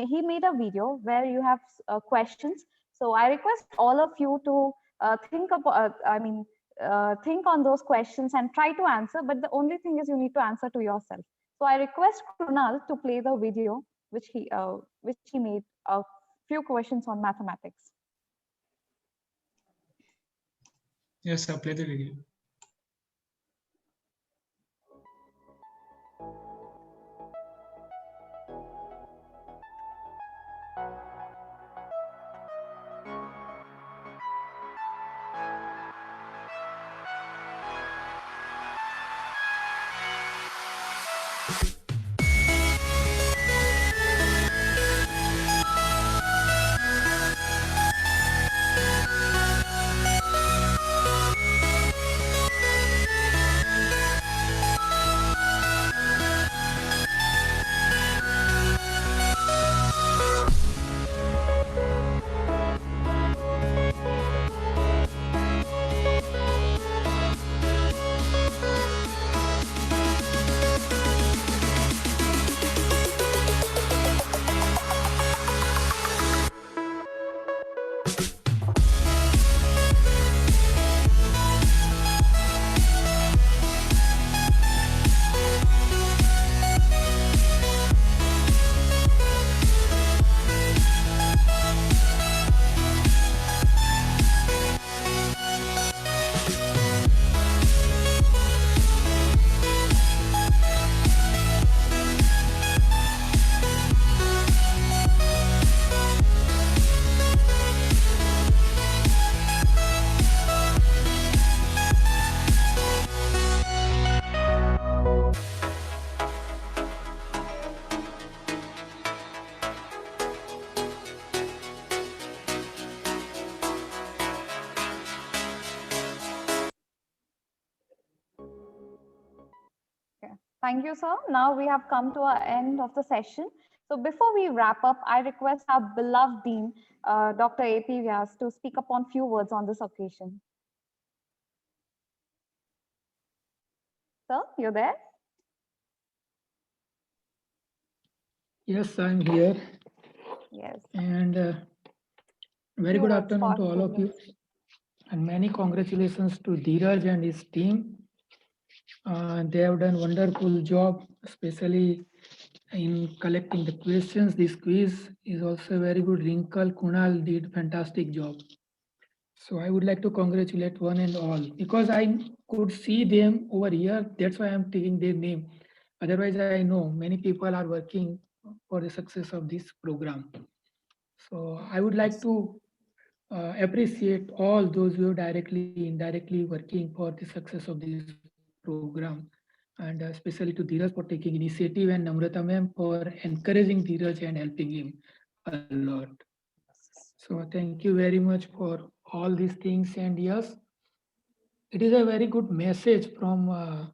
he made a video where you have questions. So I request all of you to think on those questions and try to answer. But the only thing is you need to answer to yourself. So I request Krunal to play the video which he made a few questions on mathematics. yes, sir. Play the video. Thank you, sir. Now we have come to our end of the session. So before we wrap up, I request our beloved Dean, Dr. A.P. Vyas, to speak upon few words on this occasion. Sir, you there? Yes, I'm here. Yes. And very Few good words afternoon to for all of you. And many congratulations to Dheeraj and his team. They have done wonderful job, especially in collecting the questions. This quiz is also very good. Wrinkle, Kunal did fantastic job. So I would like to congratulate one and all because I could see them over here. That's why I'm taking their name. Otherwise, I know many people are working for the success of this program. So I would like to appreciate all those who are directly, indirectly working for the success of this program. And especially to Dheeraj for taking initiative and Namrata ma'am for encouraging Dheeraj and helping him a lot. So thank you very much for all these things. And yes, it is a very good message from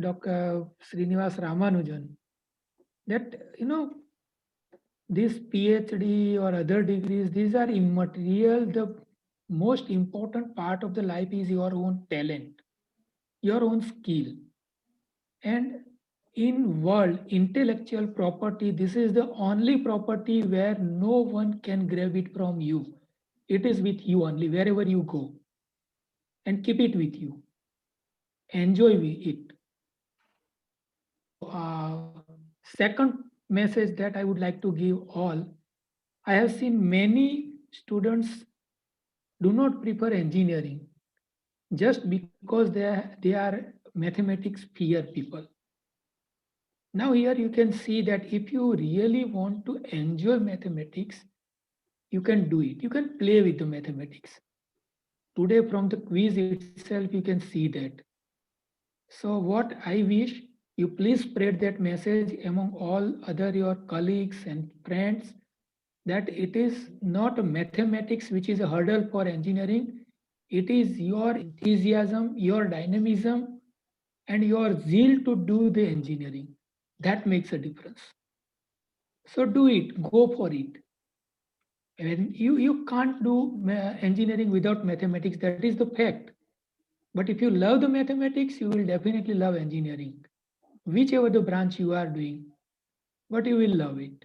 Dr. Srinivas Ramanujan that, this PhD or other degrees, these are immaterial. The most important part of the life is your own talent, your own skill. And in world, intellectual property, this is the only property where no one can grab it from you. It is with you only, wherever you go. And keep it with you. Enjoy it. Second message that I would like to give all, I have seen many students do not prefer engineering. just because they are mathematics fear people. Now here you can see that if you really want to enjoy mathematics, you can do it. You can play with the mathematics. Today from the quiz itself, you can see that. So what I wish, you please spread that message among all other your colleagues and friends, that it is not mathematics which is a hurdle for engineering. It is your enthusiasm, your dynamism, and your zeal to do the engineering. That makes a difference. So do it, go for it. And you can't do engineering without mathematics, that is the fact. But if you love the mathematics, you will definitely love engineering. Whichever the branch you are doing, but you will love it.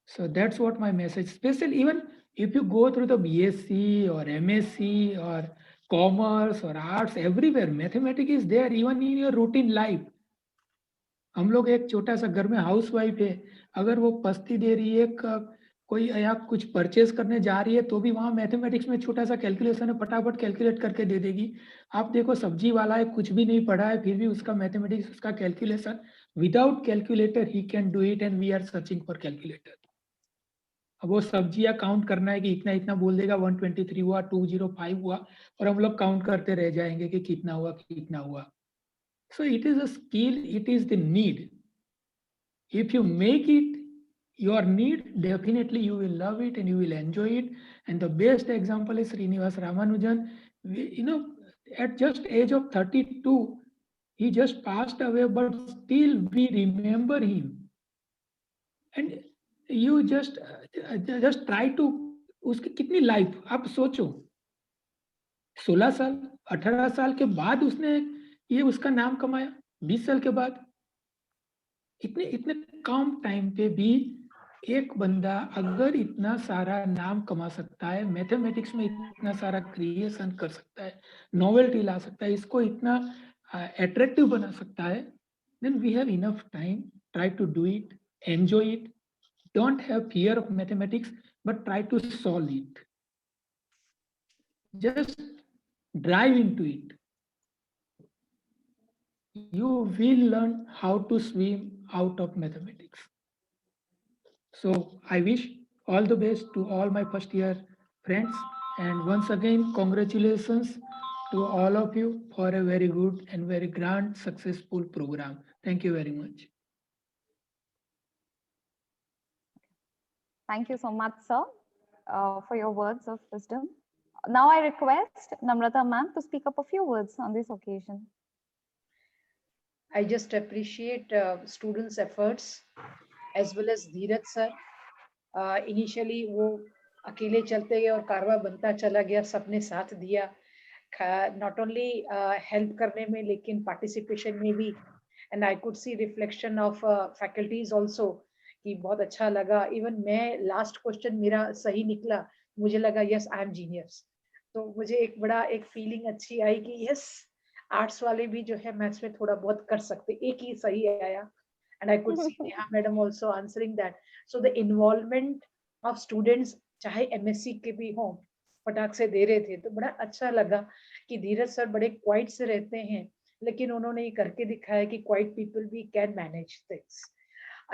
So that's what my message, especially even if you go through the BSc or MSc or commerce or arts, everywhere mathematics is there, even in your routine life. हम लोग एक छोटा सा घर में house wife है, अगर वो पस्ती दे रही है, कोई या कुछ परचेज करने जा रही है, तो भी वहां मैथमेटिक्स में छोटा सा कैलकुलेशन है, फटाफट कैलकुलेट करके दे देगी. आप देखो सब्जी वाला है, कुछ भी नहीं पढ़ा है, फिर भी उसका मैथमेटिक्स, उसका कैलकुलेशन, विदाउट कैलकुलेटर ही can do it, and we are searching for calculator. अब वो सब्जियां काउंट करना है कि इतना इतना बोल देगा, 123 हुआ, 205 हुआ, और हम लोग काउंट करते रह जाएंगे कि कितना हुआ कितना हुआ. So it is a skill, it is the need. If you make it your need, definitely you will love it and you will enjoy it. And the best example is Srinivas Ramanujan. You know, at just age of 32, he just passed away, but still we remember him. And you just try to, उसकी कितनी life आप सोचो, 16 साल 18 साल के बाद उसने ये उसका नाम कमाया, 20 साल के बाद. इतने कम टाइम पे भी एक बंदा अगर इतना सारा नाम कमा सकता है, मैथमेटिक्स में इतना सारा क्रिएशन कर सकता है, नोवेल्टी ला सकता है, इसको इतना अट्रैक्टिव बना सकता है, then we have enough time. Try to do it, enjoy it. Don't have fear of mathematics, but try to solve it. Just dive into it. You will learn how to swim out of mathematics. So I wish all the best to all my first year friends, and once again congratulations to all of you for a very good and very grand successful program. Thank you very much. Thank you so much, sir, for your words of wisdom. Now I request Namrata ma'am to speak up a few words on this occasion. I just appreciate students' efforts as well as Dheeraj sir. Initially वो अकेले चलते गए और कारवा बनता चला गया, सबने साथ दिया, not only help करने में लेकिन participation में भी, and I could see reflection of faculties also कि बहुत अच्छा लगा. Even मैं last question मेरा सही निकला, मुझे लगा yes I am genius. तो मुझे एक बड़ा एक feeling अच्छी आई कि yes आर्ट्स वाले भी जो है मैथ्स में थोड़ा बहुत कर सकते, एक ही सही आया. And I could see Neha madam also answering that. So the involvement of students चाहे एमएससी के भी हों फटाक से दे रहे थे, तो बड़ा अच्छा लगा कि धीरज सर बड़े क्वाइट से रहते हैं, लेकिन उन्होंने ये करके दिखाया कि क्वाइट पीपल भी कैन मैनेज थिंग्स,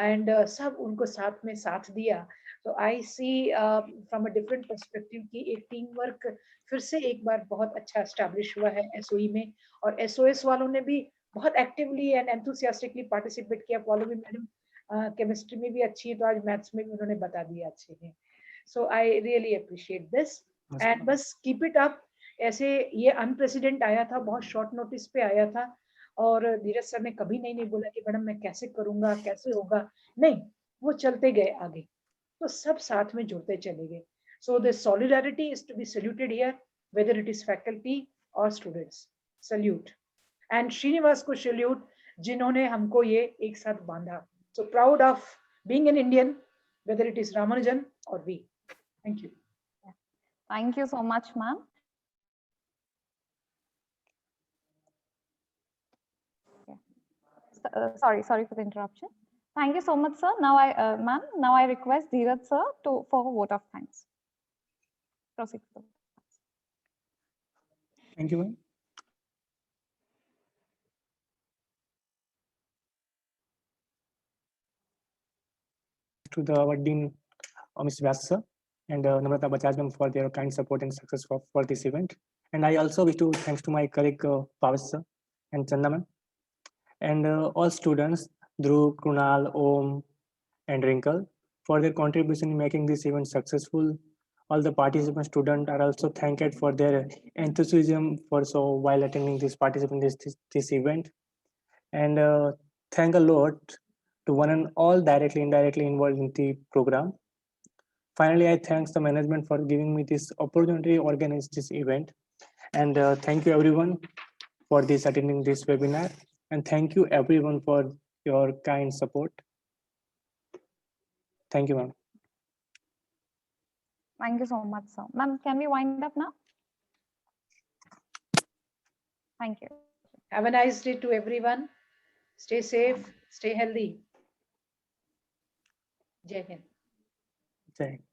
एंड सब उनको साथ में साथ दिया. तो आई सी फ्रॉम अ डिफरेंट पर्सपेक्टिव की एक टीम वर्क फिर से एक बार बहुत अच्छा एस्टैब्लिश हुआ है एसओई में, और एसओएस वालों ने भी बहुत एक्टिवली एंड एंथुसियास्टिकली पार्टिसिपेट किया. पॉलोमी मैडम केमिस्ट्री में भी अच्छी है, तो आज मैथ्स में भी उन्होंने बता दिया अच्छे हैं. So I really appreciate this, and बस कीप इट अप. ऐसे ये अनप्रेसिडेंट आया था, बहुत शॉर्ट नोटिस पे आया था, और धीरज सर ने कभी नहीं बोला कि मैडम मैं कैसे करूंगा, कैसे होगा, नहीं, वो चलते गए आगे, तो सब साथ में जुड़ते चले गए. So the solidarity is to be saluted here, whether it is faculty or students. Salute. And Srinivas को salute, जिन्होंने हमको ये एक साथ बांधा. So proud of being an Indian, whether it is Ramanujan or we. Thank you. Thank you so much, ma'am. Sorry for the interruption. Thank you so much, sir. Now ma'am, now I request Dheeraj sir for a vote of thanks. Proceed. Thank you, ma'am. to our Dean, Ms. Vyas sir, and Namrata Bajaj ma'am for their kind support and success for this event. And I also wish to thanks to my colleague Pawas sir and Chanda ma'am, and all students, Dhruv, Krunal, Om, and Wrinkle, for their contribution in making this event successful. All the participant students are also thanked for their enthusiasm while attending this event, and thank a lot to one and all directly indirectly involved in the program. Finally, I thanks the management for giving me this opportunity to organize this event, and thank you everyone for attending this webinar, and thank you everyone for your kind support. Thank you, ma'am. Thank you so much, sir. Ma'am, can we wind up now? Thank you. Have a nice day to everyone. Stay safe, stay healthy. Jai Hind. Jai Hind.